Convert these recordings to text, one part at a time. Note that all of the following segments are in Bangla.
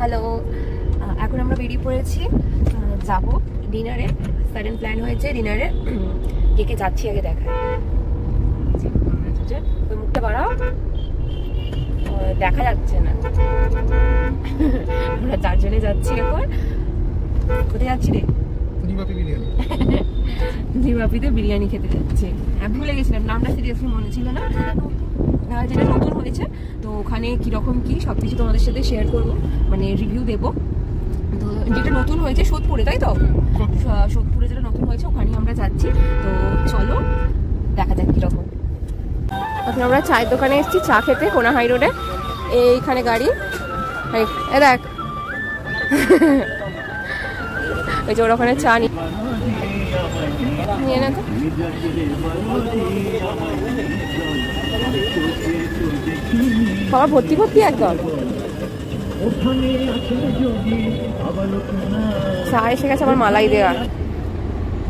হ্যালো, এখন আমরা বেরিয়ে পড়েছি, যাব ডিনারে। সাডেন প্ল্যান হয়েছে ডিনারে। কে কে যাচ্ছি আগে দেখায়। ওই মুখটা বাড়াও, দেখা যাচ্ছে না। আমরা 4 জনে যাচ্ছি এখন। কোথায় যাচ্ছি রে? জিবাপিতে বিরিয়ানি খেতে যাচ্ছি। হ্যাঁ, ভুলে গেছিলাম নামটা, সিরিয়াসলি মনে ছিল না। যেটা নতুন হয়েছে, তো ওখানে কিরকম কি সবকিছু তোমাদের সাথে শেয়ার করবো, মানে রিভিউ দেবো। তো যেটা নতুন হয়েছে সোদপুরে, তাই তো? সোদপুরে যেটা নতুন হয়েছে ওখানে আমরা যাচ্ছি। তো চলো দেখা যাক কিরকম। এখন আমরা চায়ের দোকানে এসেছি চা খেতে, কোনা হাই রোডে। এইখানে গাড়ি, এ দেখ ওই যে ওর ওখানে চা নিয়ে না তো। খাবার ভর্তি ভর্তি একদম। চা এসে গেছে আমার মালাই দেওয়া।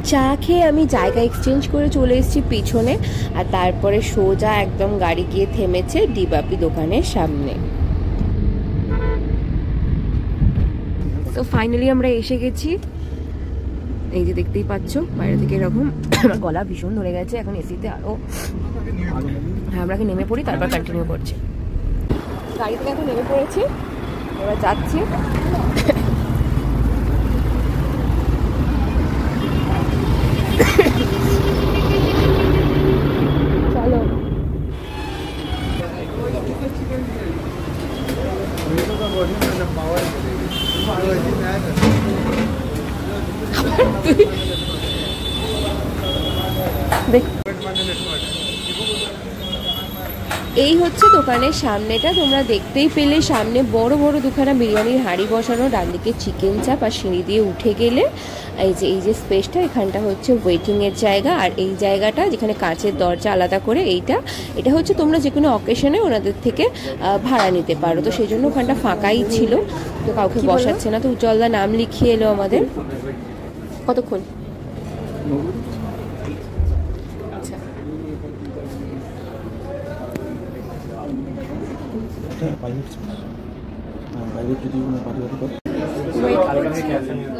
চা খেয়ে আমি জায়গা এক্সচেঞ্জ করে চলে এসেছি পিছনে, আর তারপরে সোজা একদম গাড়ি গিয়ে থেমেছে ডিবাপি দোকানের সামনে। তো ফাইনালি আমরা এসে গেছি। এই যে দেখতেই পাচ্ছ বাইরে থেকে এরকম। আমার গলা ভীষণ ধরে গেছে এখন এসিতে আরো। হ্যাঁ, আমরা নেমে পড়ি, তারপর কন্টিনিউ করছি। গাড়ি থেকে এখন নেমে পড়েছি, এবার যাচ্ছি। চলো। এই হচ্ছে দোকানের সামনেটা, তোমরা দেখতেই পেলে সামনে বড় বড় দুখানা বিরিয়ানির হাঁড়ি বসানো, ডান দিকে চিকেন চাপ, আর সিঁড়ি দিয়ে উঠে গেলে এই যে স্পেসটা, এখানটা হচ্ছে ওয়েটিং এর জায়গা। আর এই জায়গাটা যেখানে কাঁচের দরজা আলাদা করে, এটা হচ্ছে তোমরা যে কোনো অকেশনে ওনাদের থেকে ভাড়া নিতে পারো। তো সেই জন্য ওখানটা ফাঁকাই ছিল, তো কাউকে বসাচ্ছে না। তো উজ্জ্বলদা নাম লিখিয়ে এলো আমাদের। কতক্ষণ?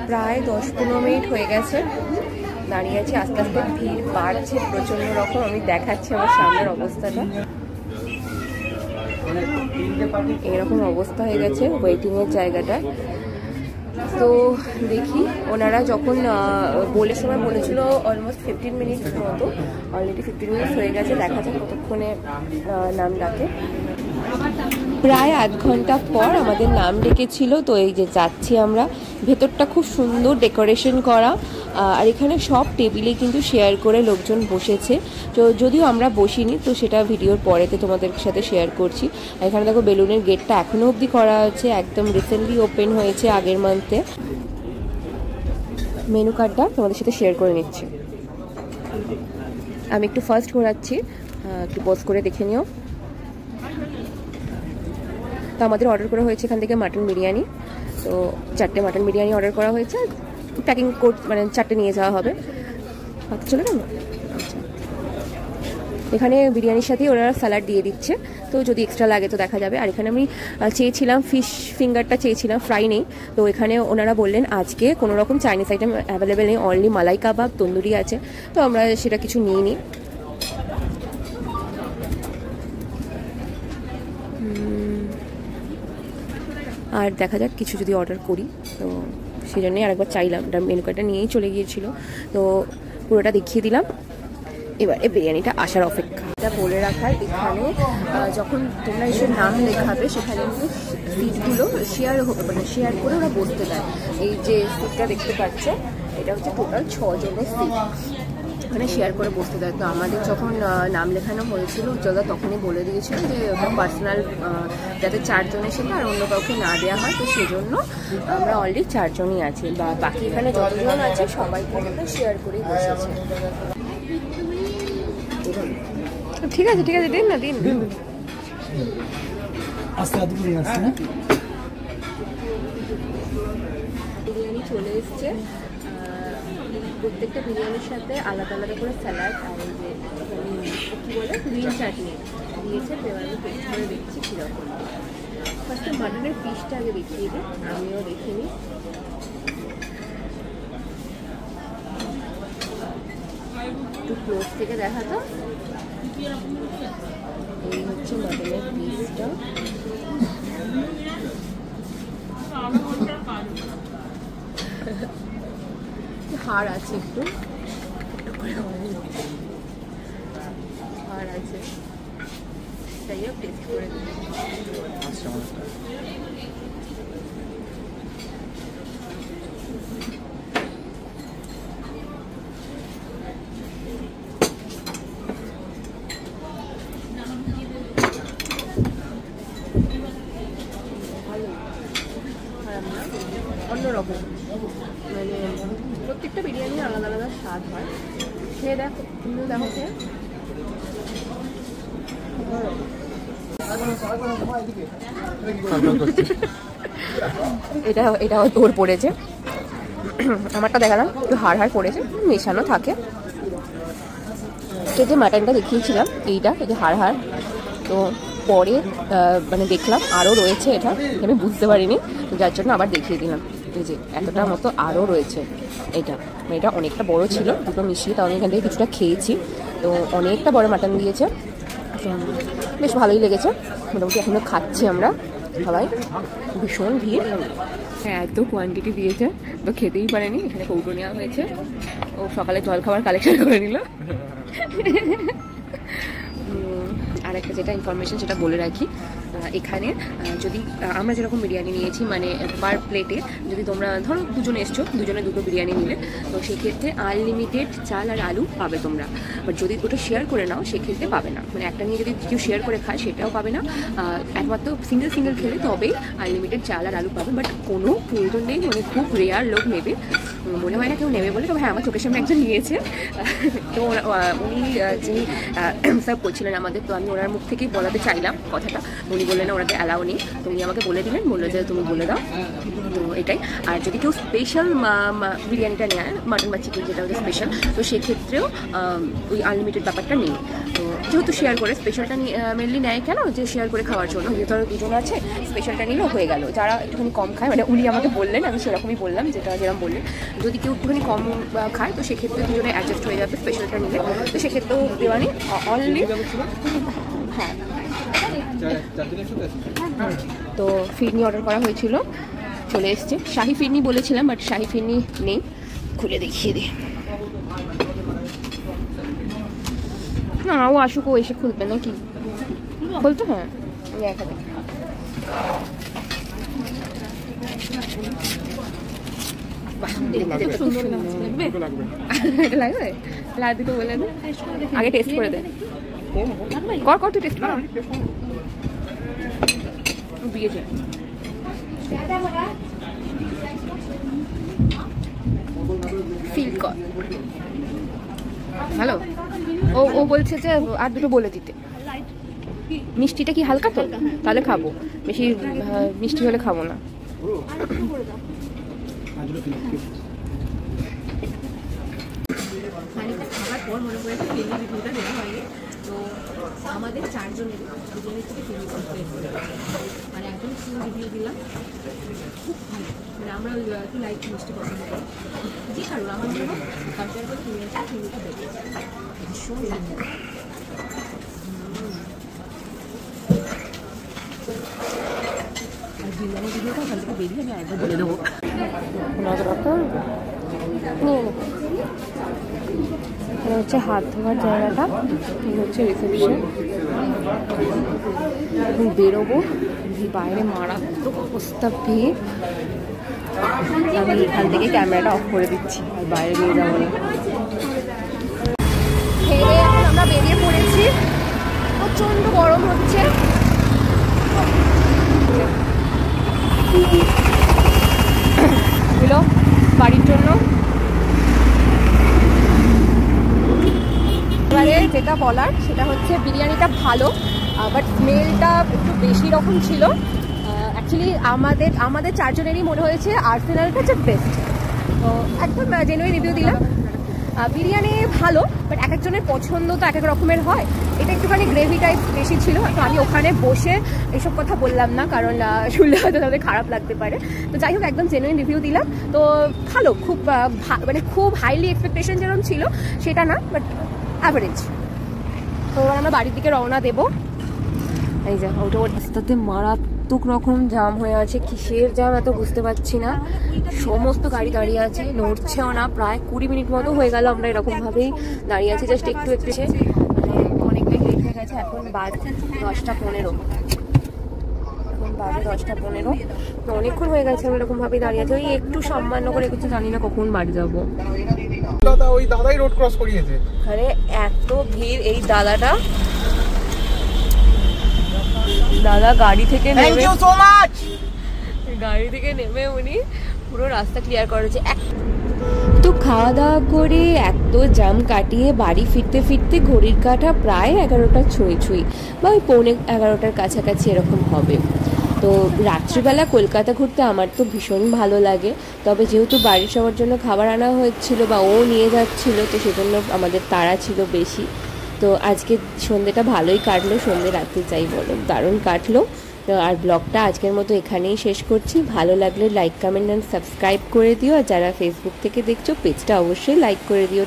প্রায় 10-15 মিনিট হয়ে গেছে দাঁড়িয়ে আছি। আস্তে আস্তে ভিড় বাড়ছে প্রচন্ড রকম। আমি দেখাচ্ছি আমার সামনের অবস্থাটা, এরকম অবস্থা হয়ে গেছে ওয়েটিং এর জায়গাটায়। তো দেখি, ওনারা যখন বলে সময় বলেছিল অলমোস্ট 15 মিনিট মতো, অলরেডি 15 মিনিট হয়ে গেছে। দেখা যাক কতক্ষণে নাম ডাকে। প্রায় আধ ঘন্টা পর আমাদের নাম ডেকেছিল। তো এই যে যাচ্ছি আমরা। ভেতরটা খুব সুন্দর ডেকোরেশন করা, আর এখানে সব টেবিলে কিন্তু শেয়ার করে লোকজন বসেছে। তো যদিও আমরা বসিনি, তো সেটা ভিডিওর পরেতে তোমাদের সাথে শেয়ার করছি। এখানে দেখো বেলুনের গেটটা এখনো অবধি করা আছে, একদম রিসেন্টলি ওপেন হয়েছে আগের মান্থে। মেনু কার্ডটা তোমাদের সাথে শেয়ার করে নিচ্ছি। আমি একটু ফার্স্ট ঘোরাচ্ছি, একটু পজ করে দেখে নিও। তো আমাদের অর্ডার করা হয়েছে এখান থেকে মাটন বিরিয়ানি। তো 4টে মাটন বিরিয়ানি অর্ডার করা হয়েছে। প্যাকিং কোড মানে 4টে নিয়ে যাওয়া হবে। চলে গেল। এখানে বিরিয়ানির সাথেই ওরা স্যালাড দিয়ে দিচ্ছে, তো যদি এক্সট্রা লাগে তো দেখা যাবে। আর এখানে আমি চেয়েছিলাম ফিশ ফিঙ্গারটা চেয়েছিলাম, ফ্রাই নেই। তো এখানে ওনারা বললেন আজকে কোনো রকম চাইনিজ আইটেম অ্যাভেলেবেল নেই, অনলি মালাই কাবাব, তন্দুরি আছে। তো আমরা সেটা কিছু নিইনি। আর দেখা যাক কিছু যদি অর্ডার করি, তো সেই জন্যই আরেকবার চাইলাম। মেনু কার্ডটা নিয়েই চলে গিয়েছিল, তো পুরোটা দেখিয়ে দিলাম। এবার এই বিরিয়ানিটা আসার অপেক্ষা। এটা বলে রাখার, এখানে যখন তোমরা এসে নাম লেখাবে সেখানে কিন্তু সিটগুলো শেয়ার করে ওরা বসতে দেয়। এই যে সিটটা দেখতে পাচ্ছ, এটা হচ্ছে টোটাল 6 জনের সিট, ওখানে শেয়ার করে বসতে দেয়। তো আমাদের যখন নাম লেখানো হয়েছিল উজ্জ্বলদা তখনই বলে দিয়েছিল যে পার্সোনাল যাতে 4 জন এসে আর অন্য কাউকে না দেওয়া হয়। তো সেজন্য আমরা অলরেডি 4 জনই আছি, বা বাকি এখানে যতজন আছে সবাই কিন্তু শেয়ার করেই বসেছে। ঠিক আছে ঠিক আছে, দিন না দিন। বিরিয়ানি চলে এসছে। প্রত্যেকটা বিরিয়ানির সাথে আলাদা আলাদা করে স্যালাড আর এই যে কী বলে গ্রিন চাটনি দিয়েছে। এবার আমি টেস্ট করে দেখছি কীরকম। ফার্স্টে মাটনের পিসটা আগে দেখিয়ে দিই, আমিও দেখিনি। একটু ক্লোজ থেকে দেখা তো। এই হচ্ছে মাটনের পিসটা। হাড় আছে, একটু হাড় আছে, তাই টেস্ট করে দিই। অন্যরকম, মানে প্রত্যেকটা বিরিয়ানি আলাদা আলাদা স্বাদ হয়। খেয়ে দেখো, তুমি দেখো খেয়ে। এটা ওর পড়েছে, আমারটা দেখালাম একটু হাড় হাড় পড়েছে, মেশানো থাকে। যে মাটনটা দেখিয়েছিলাম এইটা, এই যে হাড় হাড়, তো পরে মানে দেখলাম আরও রয়েছে, এটা আমি বুঝতে পারিনি, যার জন্য আবার দেখিয়ে দিলাম। এই যে এতটা মতো আরও রয়েছে। এটা অনেকটা বড় ছিল, দুটো মিশিয়ে, তাও আমি এখান থেকে কিছুটা খেয়েছি। তো অনেকটা বড় মাটন দিয়েছে, বেশ ভালোই লেগেছে। মোটামুটি এখনও খাচ্ছি আমরা সবাই, ভীষণ ভিড়। হ্যাঁ, এত কোয়ান্টিটি দিয়েছে, তো খেতেই পারেনি। এখানে কৌটো নেওয়া হয়েছে, ও সকালে জল খাবার কালেকশন করে নিল। আর একটা যেটা ইনফরমেশন সেটা বলে রাখি, এখানে যদি আমরা যেরকম বিরিয়ানি নিয়েছি, মানে পার প্লেটে যদি তোমরা ধরো দুজন এসছো, দুজনে দুটো বিরিয়ানি নিলে, তো সেক্ষেত্রে আনলিমিটেড চাল আর আলু পাবে তোমরা। বাট যদি ওটা শেয়ার করে নাও সেক্ষেত্রে পাবে না, মানে একটা নিয়ে যদি কেউ শেয়ার করে খায় সেটাও পাবে না। একমাত্র সিঙ্গেল সিঙ্গেল খেলে তবেই আনলিমিটেড চাল আর আলু পাবে। বাট কোনো প্রয়োজন নেই, মানে খুব রেয়ার লোক নেবে, মনে হয় না কেউ নেবে বলে। তবে হ্যাঁ, আমার চোখের সামনে একজন নিয়েছে, তো উনি যিনি সার্ভ করছিলেন আমাদের, তো আমি ওনার মুখ থেকেই বলাতে চাইলাম কথাটা। উনি বললেন না ওনাকে অ্যালাউ নেই, তো উনি আমাকে বলে দিলেন, বললো যে তুমি বলে দাও। তো এটাই। আর যদি কেউ স্পেশাল বিরিয়ানিটা নেয়, মাটন বা চিকেন যেটা হচ্ছে স্পেশাল, তো সেক্ষেত্রেও ওই আনলিমিটেড ব্যাপারটা নেই। তো যেহেতু শেয়ার করে স্পেশালটা মেনলি নেয় কেন, যে শেয়ার করে খাওয়ার জন্য, যেহেতু দুজন আছে, স্পেশালটা নিলেও হয়ে গেল। যারা একটুখানি কম খায়, মানে উনি আমাকে বললেন, আমি সেরকমই বললাম যেরকম বললেন, যদি কেউ একটুখানি কম খায় তো সেক্ষেত্রে দুজনে অ্যাডজাস্ট হয়ে যাবে স্পেশালটা নিলে, তো সেক্ষেত্রেও দেওয়ানি অনলি। হ্যাঁ, তো ফিরনি অর্ডার করা হয়েছিল, চলে এসছে। শাহি ফিরনি বলেছিলাম, বাট শাহি ফিরনি নেই। খুলে দেখিয়ে দিই না, ও আসুক, ও এসে খুলবে নাকি বলতো। হ্যাঁ, দেখা দেখি। লাগবে, লাগবে তো বলে দে, আগে টেস্ট করে দে। কর তুই টেস্ট কর, দিয়েছে। ফিল কর, হ্যালো। ও বলছে যে আর দুটো বলে দিতে। মিষ্টিটা কি হালকা? তো তাহলে খাবো, বেশি মিষ্টি হলে খাবো না। খানিকটা খাবার পর মনে করেছে ফিরনি রিভিউটা দেওয়া হয়নি, তো আমাদের চারজনের দুজনের থেকে ফিরনি কমপ্লেন করে, মানে একদম ফুল রিভিউ দিলাম। খুব ভালো, মানে আমরা একটু লাইট মিষ্টি পছন্দ করি, যে কারণ আমার মনে হয় কম্পেয়ার করে ফিরনিটা বেড়ে ভীষণ সুন্দর। আর বিরিয়ানির ভিডিওটা ওখান থেকে বেরিয়ে আমি একবার বলে দেবো। এটা হচ্ছে হাত ধোয়ার জায়গাটা, এই হচ্ছে রিসেপশন। এখন বেরোবো, বাইরে মারাত্মক অবস্থা ভিড়। আমি এখান থেকে ক্যামেরাটা অফ করে দিচ্ছি, আর বাইরে নিয়ে যাবো না। খেয়ে এখন আমরা বেরিয়ে পড়েছি, প্রচণ্ড গরম হচ্ছে। হলো বাড়ির জন্য। এবারে যেটা বলার সেটা হচ্ছে বিরিয়ানিটা ভালো, বাট স্মেলটা একটু বেশি রকম ছিল। অ্যাকচুয়ালি আমাদের চারজনেরই মনে হয়েছে আর্সেনালটা হচ্ছে বেস্ট। তো একদম জেনুইন রিভিউ দিলাম। বিরিয়ানি ভালো, বাট এক একজনের পছন্দ তো এক এক রকমের হয়। এটা একটুখানি গ্রেভি টাইপ বেশি ছিল, তো আমি ওখানে বসে এসব কথা বললাম না, কারণ শুনলে হয়তো তাদের খারাপ লাগতে পারে। তো যাই হোক, একদম জেনুইন রিভিউ দিলাম। তো ভালো, খুব মানে খুব হাইলি এক্সপেকটেশন যেরকম ছিল সেটা না, বাট অ্যাভারেজ। তো এবার আমরা বাড়ির দিকে রওনা দেবো। এই যে ওটা রাস্তাতে মারাত্মক রকম জাম হয়ে আছে, কিসের জাম এত বুঝতে পারছি না। সমস্ত গাড়ি দাঁড়িয়ে আছে, নড়ছেও না। প্রায় 20 মিনিট মতো হয়ে গেল আমরা এরকমভাবেই দাঁড়িয়ে আছি, জাস্ট একটু অনেকটাই লেট হয়ে গেছে। এখন বাজে 10:15, এখন বাজে 10:15, তো অনেকক্ষণ হয়ে গেছে আমি এরকমভাবেই দাঁড়িয়ে আছি। ওই একটু সামান্য করে কিছু জানি না কখন বাড়ি যাবো। দাদা ওই দাদাই রোড ক্রস করিয়েছে। আরে এত ভিড়, এই দাদাটা গাড়ি থেকে নেমে উনি পুরো রাস্তা ক্লিয়ার করেছে। তো খাওয়া দাওয়া করে এত জ্যাম কাটিয়ে বাড়ি ফিরতে ফিরতে ঘড়ির কাঁটা প্রায় 11টা ছুঁই বা ওই 11:15 কাছাকাছি এরকম হবে। তো রাত্রিবেলা কলকাতা ঘুরতে আমার তো ভীষণ ভালো লাগে, তবে যেহেতু বাড়ির সবার জন্য খাবার আনা হয়েছিল বা ও নিয়ে যাচ্ছিল, তো সেজন্য আমাদের তাড়া ছিল বেশি। তো আজকে সন্ধ্যেটা ভালোই কাটলো, সন্ধ্যে রাত্রি যাই বলো দারুণ কাটলো। তো আর ব্লগটা আজকের মতো এখানেই শেষ করছি। ভালো লাগলে লাইক, কমেন্ট অ্যান্ড সাবস্ক্রাইব করে দিও। আর যারা ফেসবুক থেকে দেখছো, পেজটা অবশ্যই লাইক করে দিও।